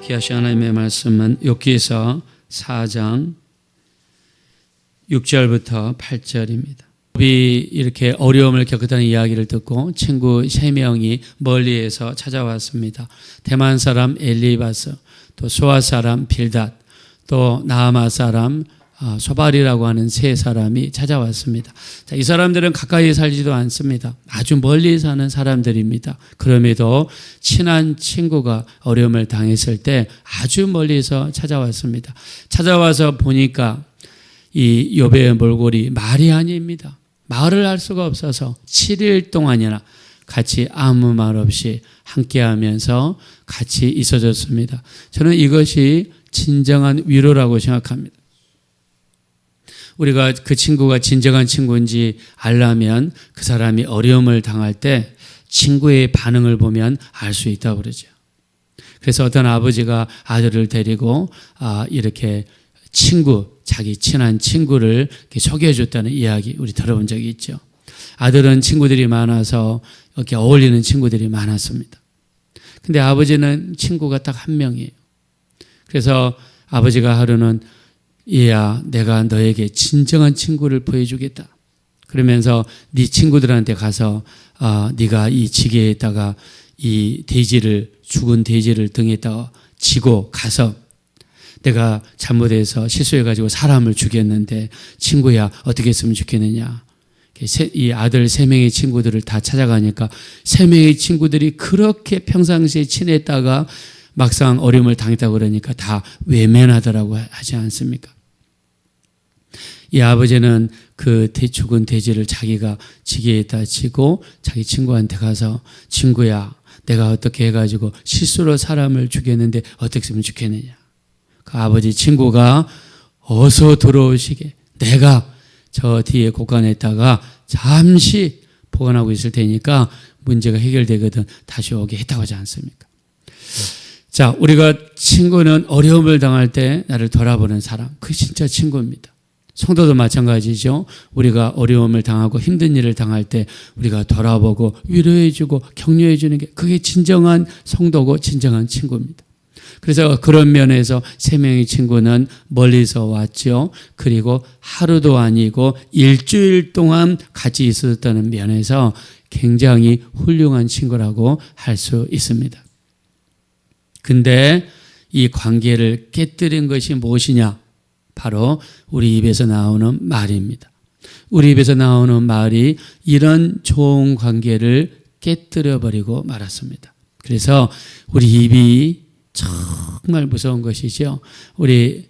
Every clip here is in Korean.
귀하신 하나님의 말씀은 욥기서 4장 6절부터 8절입니다. 욥이 이렇게 어려움을 겪었다는 이야기를 듣고 친구 3명이 멀리에서 찾아왔습니다. 대만 사람 엘리바스, 또 소아 사람 빌닷, 또 나아마 사람 소발이라고 하는 3사람이 찾아왔습니다. 자, 이 사람들은 가까이 살지도 않습니다. 아주 멀리 사는 사람들입니다. 그럼에도 친한 친구가 어려움을 당했을 때 아주 멀리서 찾아왔습니다. 찾아와서 보니까 이 욥의 몰골이 말이 아닙니다. 말을 할 수가 없어서 7일 동안이나 같이 아무 말 없이 함께하면서 같이 있어줬습니다. 저는 이것이 진정한 위로라고 생각합니다. 우리가 그 친구가 진정한 친구인지 알려면 그 사람이 어려움을 당할 때 친구의 반응을 보면 알 수 있다고 그러죠. 그래서 어떤 아버지가 아들을 데리고 이렇게 자기 친한 친구를 이렇게 소개해 줬다는 이야기 우리 들어본 적이 있죠. 아들은 친구들이 많아서 이렇게 어울리는 친구들이 많았습니다. 근데 아버지는 친구가 딱 한 명이에요. 그래서 아버지가 하루는 얘야, 내가 너에게 진정한 친구를 보여주겠다. 그러면서 네 친구들한테 가서 네가 이 지게에다가 이 죽은 돼지를 등에다가 지고 가서 내가 잘못해서 실수해가지고 사람을 죽였는데 친구야 어떻게 했으면 좋겠느냐. 이 아들 3명의 친구들을 다 찾아가니까 3명의 친구들이 그렇게 평상시에 친했다가 막상 어려움을 당했다고 그러니까 다 외면하더라고 하지 않습니까? 이 아버지는 그 죽은 돼지를 자기가 지게에다 지고 자기 친구한테 가서 친구야 내가 어떻게 해가지고 실수로 사람을 죽였는데 어떻게 했으면 좋겠느냐. 그 아버지 친구가 어서 들어오시게 내가 저 뒤에 곳간에다가 잠시 보관하고 있을 테니까 문제가 해결되거든 다시 오게 했다고 하지 않습니까? 자, 우리가 친구는 어려움을 당할 때 나를 돌아보는 사람, 그게 진짜 친구입니다. 성도도 마찬가지죠. 우리가 어려움을 당하고 힘든 일을 당할 때 우리가 돌아보고 위로해주고 격려해주는 게 그게 진정한 성도고 진정한 친구입니다. 그래서 그런 면에서 3명의 친구는 멀리서 왔죠. 그리고 하루도 아니고 일주일 동안 같이 있었다는 면에서 굉장히 훌륭한 친구라고 할 수 있습니다. 근데 이 관계를 깨뜨린 것이 무엇이냐? 바로 우리 입에서 나오는 말입니다. 우리 입에서 나오는 말이 이런 좋은 관계를 깨뜨려버리고 말았습니다. 그래서 우리 입이 정말 무서운 것이죠. 우리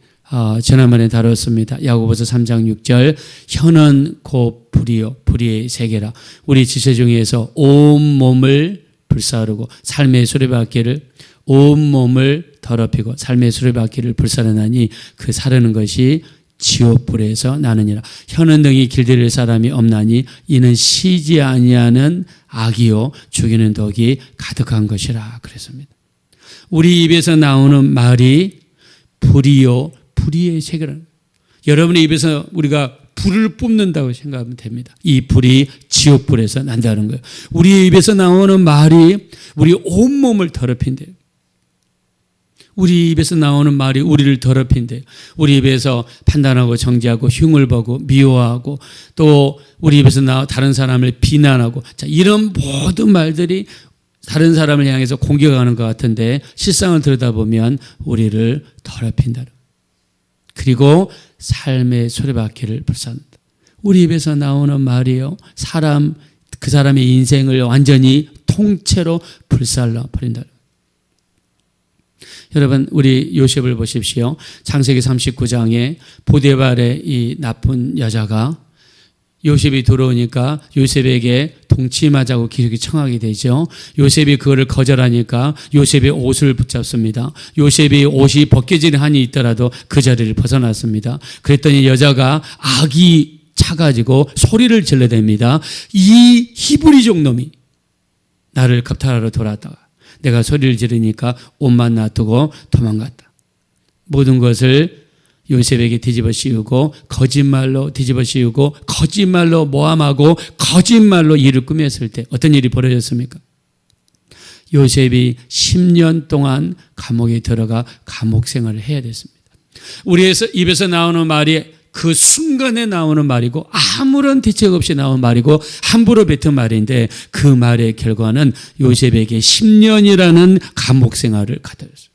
지난번에 다뤘습니다. 야고보서 3장 6절 혀는 곧 불이요 불의의 세계라. 우리 지체 중에서 온몸을 불사르고 삶의 수레바퀴를 온몸을 더럽히고 삶의 수레바퀴를 불사르나니 그 사르는 것이 지옥불에서 나느니라. 혀는 등이 길들일 사람이 없나니 이는 쉬지 아니하는 악이요 죽이는 독이 가득한 것이라 그랬습니다. 우리 입에서 나오는 말이 불이요 불의의 세계라. 여러분의 입에서 우리가 불을 뿜는다고 생각하면 됩니다. 이 불이 지옥불에서 난다는 거예요. 우리 입에서 나오는 말이 우리 온몸을 더럽힌대요. 우리 입에서 나오는 말이 우리를 더럽힌대요. 우리 입에서 판단하고 정죄하고 흉을 보고 미워하고 또 우리 입에서 다른 사람을 비난하고 자, 이런 모든 말들이 다른 사람을 향해서 공격하는 것 같은데 실상을 들여다보면 우리를 더럽힌다. 그리고 삶의 수레바퀴를 불사른다. 우리 입에서 나오는 말이요. 그 사람의 인생을 완전히 통째로 불살라 버린다. 여러분 우리 요셉을 보십시오. 창세기 39장에 보디발의 이 나쁜 여자가 요셉이 들어오니까 요셉에게 동침하자고 기록이 청하게 되죠. 요셉이 그거를 거절하니까 요셉의 옷을 붙잡습니다. 요셉이 옷이 벗겨지는 한이 있더라도 그 자리를 벗어났습니다. 그랬더니 여자가 악이 차가지고 소리를 질러댑니다. 이 히브리족 놈이 나를 겁탈하러 돌아왔다가 내가 소리를 지르니까 옷만 놔두고 도망갔다. 모든 것을 요셉에게 뒤집어 씌우고 거짓말로 뒤집어 씌우고 거짓말로 모함하고 거짓말로 일을 꾸몄을 때 어떤 일이 벌어졌습니까? 요셉이 10년 동안 감옥에 들어가 감옥 생활을 해야 됐습니다. 우리 입에서 나오는 말이 그 순간에 나오는 말이고 아무런 대책 없이 나온 말이고 함부로 뱉은 말인데 그 말의 결과는 요셉에게 10년이라는 감옥 생활을 가져왔어요.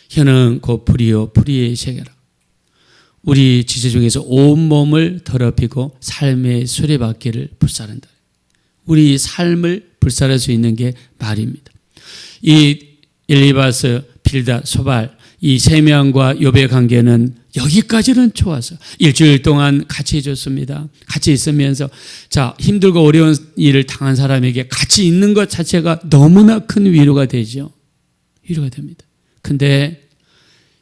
혀는 곧 불이요 불의의 세계라. 우리 지체 중에서 온몸을 더럽히고 삶의 수레바퀴를 불사른다. 우리 삶을 불살할 수 있는 게 말입니다. 이 엘리바스, 빌닷, 소발 이 세 명과 욥의 관계는 여기까지는 좋아서 일주일 동안 같이 해줬습니다. 같이 있으면서 힘들고 어려운 일을 당한 사람에게 같이 있는 것 자체가 너무나 큰 위로가 되죠. 위로가 됩니다. 근데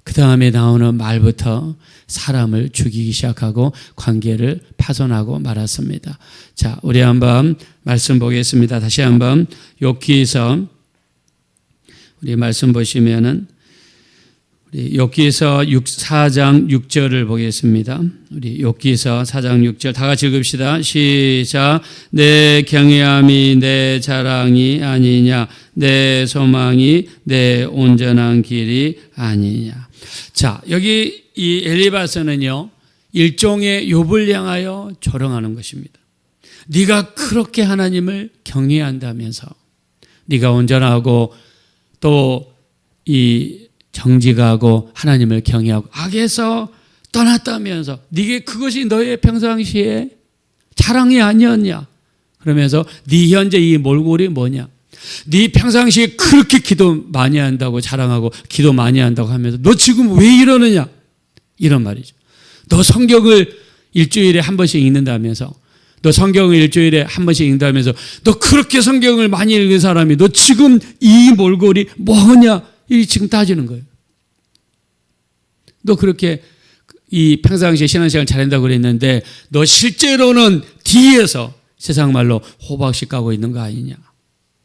그 다음에 나오는 말부터 사람을 죽이기 시작하고 관계를 파손하고 말았습니다. 우리 한번 말씀 보겠습니다. 다시 한번 욥기서 우리 말씀 보시면은 우리 욥기서 4장 6절을 보겠습니다. 우리 욥기서 4장 6절 다 같이 읽읍시다. 시작. 내 경외함이 내 자랑이 아니냐, 내 소망이 내 온전한 길이 아니냐. 여기 이 엘리바스는요, 일종의 욥을 향하여 조롱하는 것입니다. 네가 그렇게 하나님을 경외한다면서, 네가 온전하고 또 이 정직하고 하나님을 경외하고 악에서 떠났다면서 네게 그것이 너의 평상시에 자랑이 아니었냐? 그러면서 네 현재 이 몰골이 뭐냐? 네 평상시에 그렇게 기도 많이 한다고 자랑하고 기도 많이 한다고 하면서 너 지금 왜 이러느냐? 이런 말이죠. 너 성경을 일주일에 한 번씩 읽는다면서, 너 성경을 일주일에 한 번씩 읽는다면서, 너 그렇게 성경을 많이 읽은 사람이 너 지금 이 몰골이 뭐냐? 이 지금 따지는 거예요. 너 그렇게 이 평상시에 신앙생활 잘한다고 그랬는데 너 실제로는 뒤에서 세상 말로 호박씨 까고 있는 거 아니냐?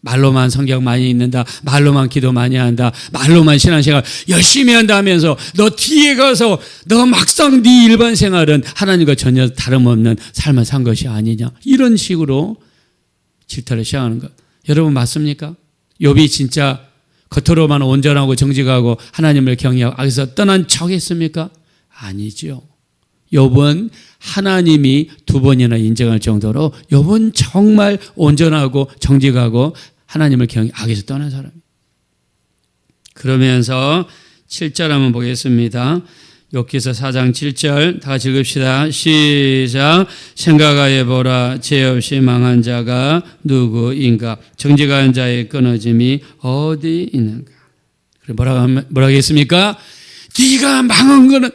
말로만 성경 많이 읽는다, 말로만 기도 많이 한다, 말로만 신앙생활 열심히 한다 하면서 너 뒤에 가서 너 막상 네 일반 생활은 하나님과 전혀 다름없는 삶을 산 것이 아니냐? 이런 식으로 질타를 시작하는 것. 여러분 맞습니까? 욥이 진짜 겉으로만 온전하고 정직하고 하나님을 경외하고 악에서 떠난 척 했습니까? 아니죠. 욥은 하나님이 2번이나 인정할 정도로 욥은 정말 온전하고 정직하고 하나님을 경외 악에서 떠난 사람이에요. 그러면서 7절 한번 보겠습니다. 욥기서 4장 7절 다 같이 읽읍시다. 시작. 생각하여 보라. 죄 없이 망한 자가 누구인가? 정직한 자의 끊어짐이 어디 있는가? 뭐라고 했습니까? 네가 망한 거는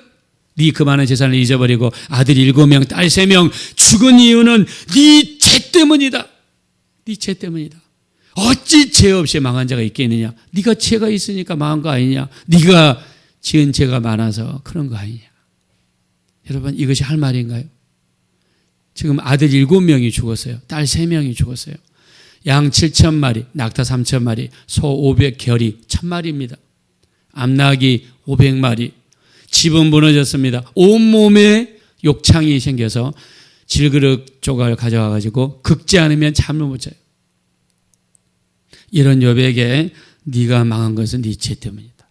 네 그 많은 재산을 잊어버리고 아들 7명, 딸 3명 죽은 이유는 네 죄 때문이다. 네 죄 때문이다. 어찌 죄 없이 망한 자가 있겠느냐? 네가 죄가 있으니까 망한 거 아니냐? 네가 지은 죄가 많아서 그런 거 아니냐? 여러분 이것이 할 말인가요? 지금 아들 7명이 죽었어요. 딸 3명이 죽었어요. 양 7,000마리, 낙타 3,000마리, 소 500결이 1,000마리입니다. 암나기 500마리. 집은 무너졌습니다. 온몸에 욕창이 생겨서 질그릇 조각을 가져와가지고 긁지 않으면 잠을 못 자요. 이런 욥에게 네가 망한 것은 네 죄 때문이다.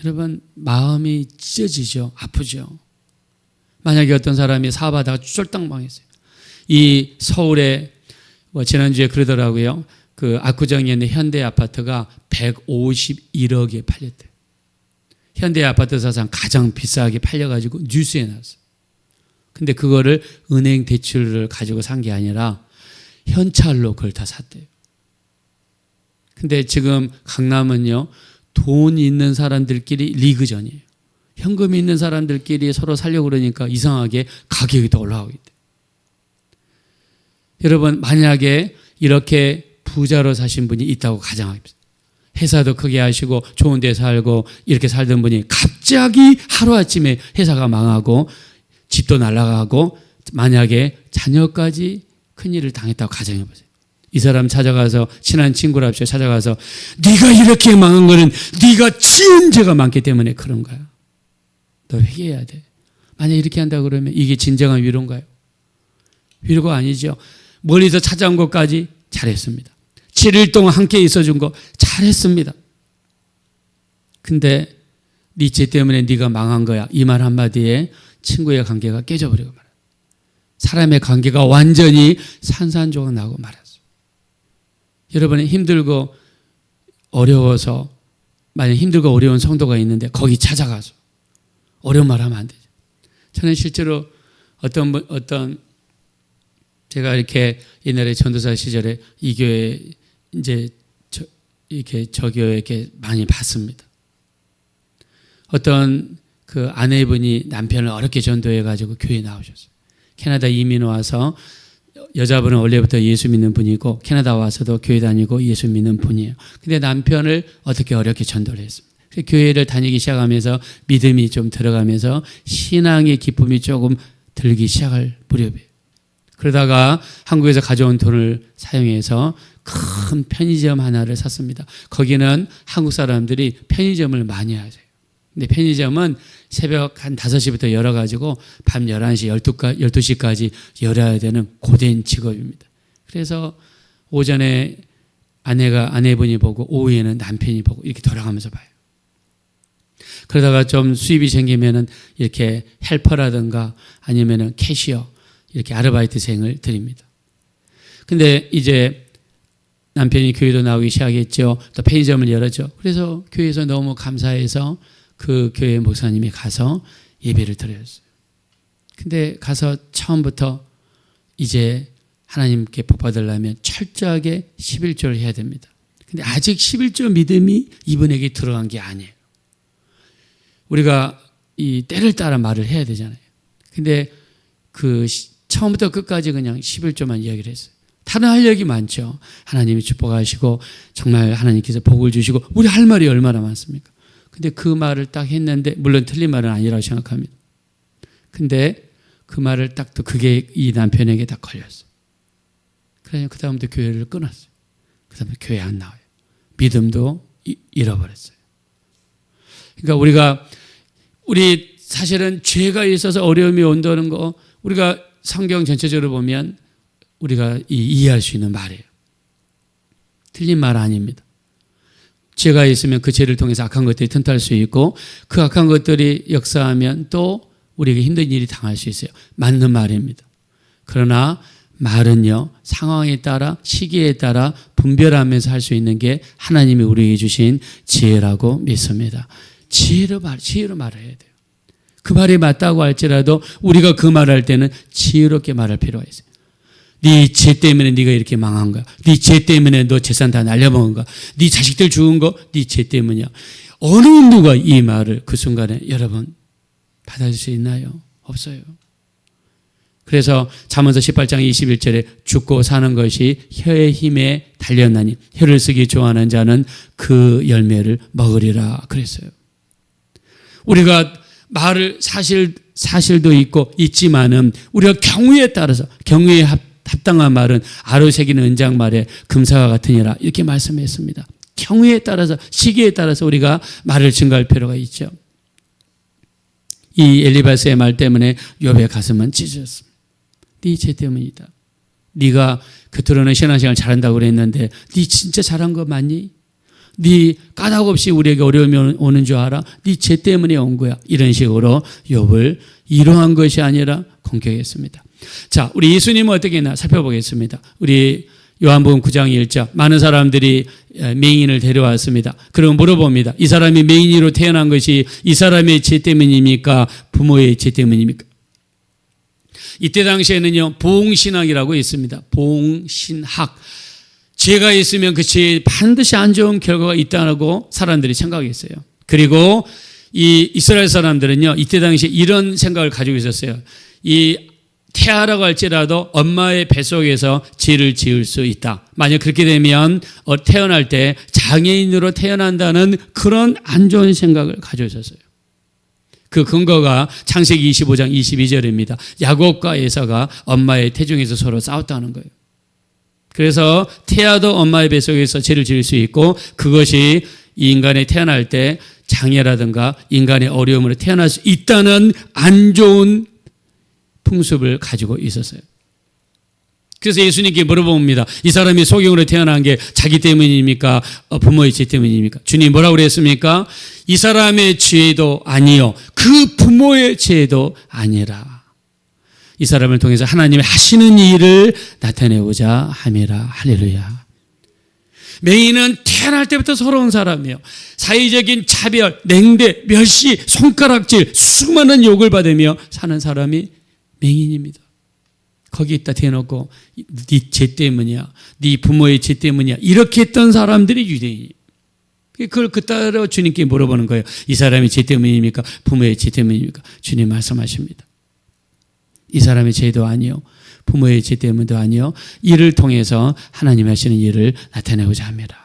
여러분 마음이 찢어지죠. 아프죠. 만약에 어떤 사람이 사업하다가 쫄딱 망했어요. 이 서울에 지난주에 그러더라고요. 그 압구정에 있는 현대 아파트가 151억에 팔렸대요. 현대 아파트 사상 가장 비싸게 팔려가지고 뉴스에 나왔어요. 근데 그거를 은행 대출을 가지고 산 게 아니라 현찰로 그걸 다 샀대요. 근데 지금 강남은요, 돈 있는 사람들끼리 리그전이에요. 현금이 있는 사람들끼리 서로 살려고 그러니까 이상하게 가격이 더 올라가고 있대요. 여러분 만약에 이렇게 부자로 사신 분이 있다고 가정합시다. 회사도 크게 하시고 좋은 데 살고 이렇게 살던 분이 갑자기 하루아침에 회사가 망하고 집도 날아가고 만약에 자녀까지 큰일을 당했다고 가정해보세요. 이 사람 찾아가서 친한 친구랍시고 찾아가서 네가 이렇게 망한 거는 네가 지은 죄가 많기 때문에 그런 거야. 너 회개해야 돼. 만약 이렇게 한다고 그러면 이게 진정한 위로인가요? 위로가 아니죠. 멀리서 찾아온 것까지 잘했습니다. 7일 동안 함께 있어준 거 잘했습니다. 근데 네 죄 때문에 네가 망한 거야. 이 말 한마디에 친구의 관계가 깨져버리고 말아요. 사람의 관계가 완전히 산산조각 나고 말았어요. 여러분이 힘들고 어려워서, 만약 힘들고 어려운 성도가 있는데 거기 찾아가서 어려운 말 하면 안 되죠. 저는 실제로 어떤 제가 이렇게 옛날에 전도사 시절에 이 교회 이제 이렇게 저 교회 이렇게 많이 봤습니다. 어떤 그 아내분이 남편을 어렵게 전도해 가지고 교회에 나오셨어요. 캐나다 이민 와서, 여자분은 원래부터 예수 믿는 분이고 캐나다 와서도 교회 다니고 예수 믿는 분이에요. 근데 남편을 어떻게 어렵게 전도를 했습니다. 교회를 다니기 시작하면서 믿음이 좀 들어가면서 신앙의 기쁨이 조금 들기 시작할 무렵이에요. 그러다가 한국에서 가져온 돈을 사용해서 큰 편의점 하나를 샀습니다. 거기는 한국 사람들이 편의점을 많이 하세요. 근데 편의점은 새벽 한 5시부터 열어가지고 밤 11시, 12시까지 열어야 되는 고된 직업입니다. 그래서 오전에 아내분이 보고 오후에는 남편이 보고 이렇게 돌아가면서 봐요. 그러다가 좀 수입이 생기면은 이렇게 헬퍼라든가 아니면은 캐시어, 이렇게 아르바이트생을 드립니다. 근데 이제 남편이 교회도 나오기 시작했죠. 또 편의점을 열었죠. 그래서 교회에서 너무 감사해서 그 교회 목사님이 가서 예배를 드렸어요. 근데 가서 처음부터 이제 하나님께 복 받으려면 철저하게 11조를 해야 됩니다. 근데 아직 11조 믿음이 이분에게 들어간 게 아니에요. 우리가 이 때를 따라 말을 해야 되잖아요. 근데 그 처음부터 끝까지 그냥 11조만 이야기를 했어요. 다른 할 얘기 많죠. 하나님이 축복하시고 정말 하나님께서 복을 주시고, 우리 할 말이 얼마나 많습니까? 근데 그 말을 딱 했는데, 물론 틀린 말은 아니라고 생각합니다. 근데 그 말을 딱 또 그게 이 남편에게 딱 걸렸어요. 그래서 그 다음부터 교회를 끊었어요. 그 다음에 교회 안 나와요. 믿음도 잃어버렸어요. 그러니까 우리 사실은 죄가 있어서 어려움이 온다는 거, 우리가 성경 전체적으로 보면 우리가 이해할 수 있는 말이에요. 틀린 말 아닙니다. 죄가 있으면 그 죄를 통해서 악한 것들이 튼튼할 수 있고, 그 악한 것들이 역사하면 또 우리에게 힘든 일이 당할 수 있어요. 맞는 말입니다. 그러나 말은요, 상황에 따라 시기에 따라 분별하면서 할 수 있는 게 하나님이 우리에게 주신 지혜라고 믿습니다. 지혜로 말해야 돼요. 그 말이 맞다고 할지라도 우리가 그 말할 때는 지혜롭게 말할 필요가 있어요. 네 죄 때문에 네가 이렇게 망한 거야. 네 죄 때문에 너 재산 다 날려먹은 거야. 네 자식들 죽은 거 네 죄 때문이야. 어느 누가 이 말을 그 순간에 여러분 받아줄 수 있나요? 없어요. 그래서 잠언서 18장 21절에 죽고 사는 것이 혀의 힘에 달렸나니 혀를 쓰기 좋아하는 자는 그 열매를 먹으리라 그랬어요. 우리가 말을 사실도 있지만은 우리가 경우에 따라서, 경우에 합당한 말은 아로 새기는 은장 말에 금사와 같으니라, 이렇게 말씀했습니다. 경우에 따라서, 시기에 따라서 우리가 말을 증거할 필요가 있죠. 이 엘리바스의 말 때문에 욥의 가슴은 찢어졌습니다. 네 죄 때문이다. 네가 겉으로는 신앙생활 잘한다고 그랬는데 네 진짜 잘한 거 맞니? 네 까닭 없이 우리에게 어려움이 오는 줄 알아? 네 죄 때문에 온 거야. 이런 식으로 욥을 이러한 것이 아니라 공격했습니다. 자, 우리 예수님은 어떻게 했나 살펴보겠습니다. 우리 요한복음 9장 1절, 많은 사람들이 맹인을 데려왔습니다. 그럼 물어봅니다. 이 사람이 맹인으로 태어난 것이 이 사람의 죄 때문입니까? 부모의 죄 때문입니까? 이때 당시에는요, 보응신학이라고 있습니다. 보응신학. 죄가 있으면 그 죄에 반드시 안 좋은 결과가 있다고 사람들이 생각했어요. 그리고 이 이스라엘 사람들은요, 이때 당시에 이런 생각을 가지고 있었어요. 이 태아라고 할지라도 엄마의 뱃속에서 죄를 지을 수 있다. 만약 그렇게 되면 태어날 때 장애인으로 태어난다는 그런 안 좋은 생각을 가지고 있었어요. 그 근거가 창세기 25장 22절입니다. 야곱과 에사가 엄마의 태중에서 서로 싸웠다는 거예요. 그래서 태아도 엄마의 뱃속에서 죄를 지을 수 있고, 그것이 이 인간이 태어날 때 장애라든가 인간의 어려움으로 태어날 수 있다는 안 좋은 풍습을 가지고 있었어요. 그래서 예수님께 물어봅니다. 이 사람이 소경으로 태어난 게 자기 때문입니까? 부모의 죄 때문입니까? 주님 뭐라고 그랬습니까? 이 사람의 죄도 아니요 그 부모의 죄도 아니라 이 사람을 통해서 하나님의 하시는 일을 나타내고자 함이라. 할렐루야. 맹인은 태어날 때부터 서러운 사람이에요. 사회적인 차별, 냉대, 멸시, 손가락질, 수많은 욕을 받으며 사는 사람이 맹인입니다. 거기 있다 대놓고 네 죄 때문이야, 네 부모의 죄 때문이야 이렇게 했던 사람들이 유대인이에요. 그걸 따라 주님께 물어보는 거예요. 이 사람이 죄 때문입니까? 부모의 죄 때문입니까? 주님 말씀하십니다. 이 사람의 죄도 아니요 부모의 죄 때문도 아니요 이를 통해서 하나님 하시는 일을 나타내고자 합니다.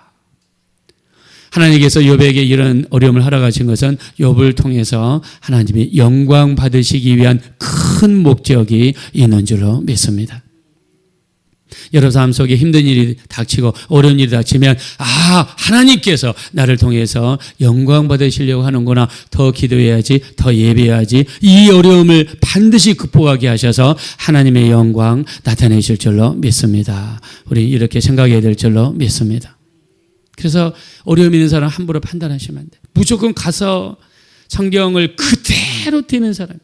하나님께서 욥에게 이런 어려움을 허락하신 것은 욥을 통해서 하나님이 영광 받으시기 위한 큰 목적이 있는 줄로 믿습니다. 여러분 삶 속에 힘든 일이 닥치고 어려운 일이 닥치면 하나님께서 나를 통해서 영광 받으시려고 하는구나. 더 기도해야지, 더 예배해야지. 이 어려움을 반드시 극복하게 하셔서 하나님의 영광 나타내실 줄로 믿습니다. 우리 이렇게 생각해야 될 줄로 믿습니다. 그래서 어려움 있는 사람 함부로 판단하시면 안 돼요. 무조건 가서 성경을 그대로 띄는 사람.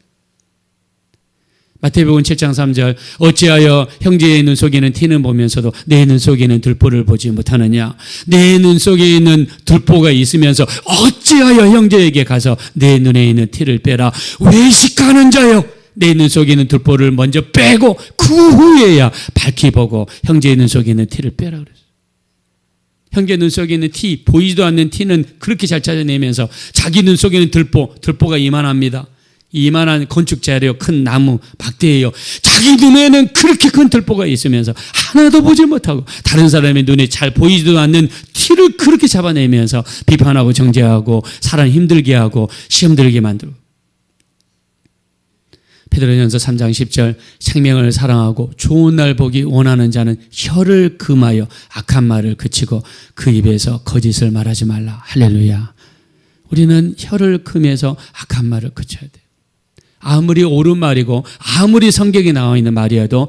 마태복음 7장 3절 어찌하여 형제의 눈 속에는 티는 보면서도 내 눈 속에는 들보를 보지 못하느냐. 내 눈 속에 있는 들보가 있으면서 어찌하여 형제에게 가서 내 눈에 있는 티를 빼라. 외식하는 자여 내 눈 속에 있는 들보를 먼저 빼고 그 후에야 밝히 보고 형제의 눈 속에 있는 티를 빼라 그랬어요. 형제 눈 속에 있는 티, 보이지도 않는 티는 그렇게 잘 찾아내면서 자기 눈 속에 있는 들보가 이만합니다. 이만한 건축 재료, 큰 나무, 막대예요. 자기 눈에는 그렇게 큰 들보가 있으면서 하나도 보지 못하고 다른 사람의 눈에 잘 보이지도 않는 티를 그렇게 잡아내면서 비판하고 정죄하고 사람 힘들게 하고 시험 들게 만들고. 베드로전서 3장 10절 생명을 사랑하고 좋은 날 보기 원하는 자는 혀를 금하여 악한 말을 그치고 그 입에서 거짓을 말하지 말라. 할렐루야. 우리는 혀를 금해서 악한 말을 그쳐야 돼요. 아무리 옳은 말이고 아무리 성경에 나와 있는 말이어도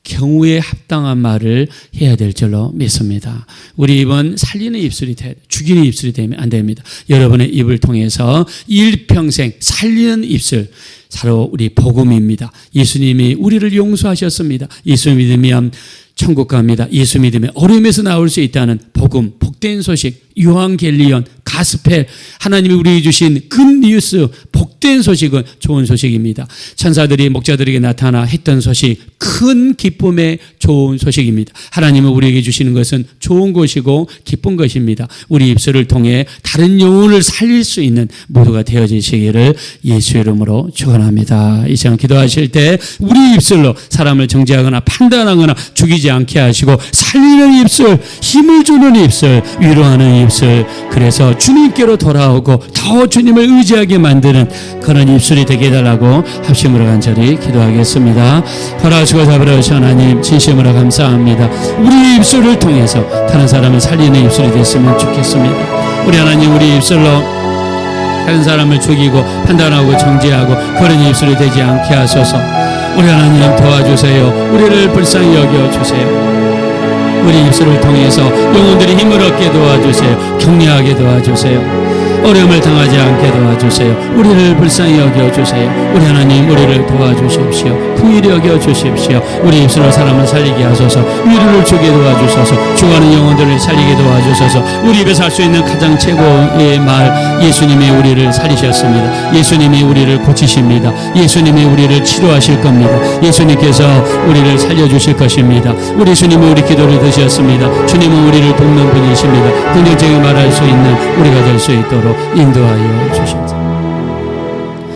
경우에 합당한 말을 해야 될 줄로 믿습니다. 우리 입은 살리는 입술이 돼야 돼요. 죽이는 입술이 되면 안 됩니다. 여러분의 입을 통해서 일평생 살리는 입술, 바로 우리 복음입니다. 예수님이 우리를 용서하셨습니다. 예수 믿으면 천국 갑니다. 예수 믿으면 어려움에서 나올 수 있다는 복음, 복된 소식, 유앙겔리온, 가스펠, 하나님이 우리에게 주신 굿뉴스, 복된 소식은 좋은 소식입니다. 천사들이 목자들에게 나타나 했던 소식, 큰 기쁨의 좋은 소식입니다. 하나님은 우리에게 주시는 것은 좋은 것이고 기쁜 것입니다. 우리 입술을 통해 다른 영혼을 살릴 수 있는 모두가 되어지시기를 예수의 이름으로 축원합니다. 이 시간 기도하실 때 우리 입술로 사람을 정죄하거나 판단하거나 죽이지 않게 하시고 살리는 입술, 힘을 주는 입술, 위로하는 입술, 그래서 주님께로 돌아오고 더 주님을 의지하게 만드는 그런 입술이 되게 해달라고 합심으로 간절히 기도하겠습니다. 허락하시고 잡으라시 하나님 진심으로 감사합니다. 우리 입술을 통해서 다른 사람을 살리는 입술이 됐으면 좋겠습니다. 우리 하나님 우리 입술로 다른 사람을 죽이고 판단하고 정죄하고 그런 입술이 되지 않게 하소서. 우리 하나님 도와주세요. 우리를 불쌍히 여겨주세요. 우리 입술을 통해서 영혼들이 힘을 얻게 도와주세요. 격려하게 도와주세요. 어려움을 당하지 않게 도와주세요. 우리를 불쌍히 여겨주세요. 우리 하나님 우리를 도와주십시오. 긍휼히 여겨주십시오. 우리 입술로 사람을 살리게 하소서. 위로를 주게 도와주소서. 죽어가는 영혼들을 살리게 도와주소서. 우리 입에서 할 수 있는 가장 최고의 말, 예수님이 우리를 살리셨습니다. 예수님이 우리를 고치십니다. 예수님이 우리를 치료하실 겁니다. 예수님께서 우리를 살려주실 것입니다. 우리 주님은 우리 기도를 드셨습니다. 주님은 우리를 돕는 분이십니다. 긍정적인 말할 수 있는 우리가 될 수 있도록 인도하여 주십시오.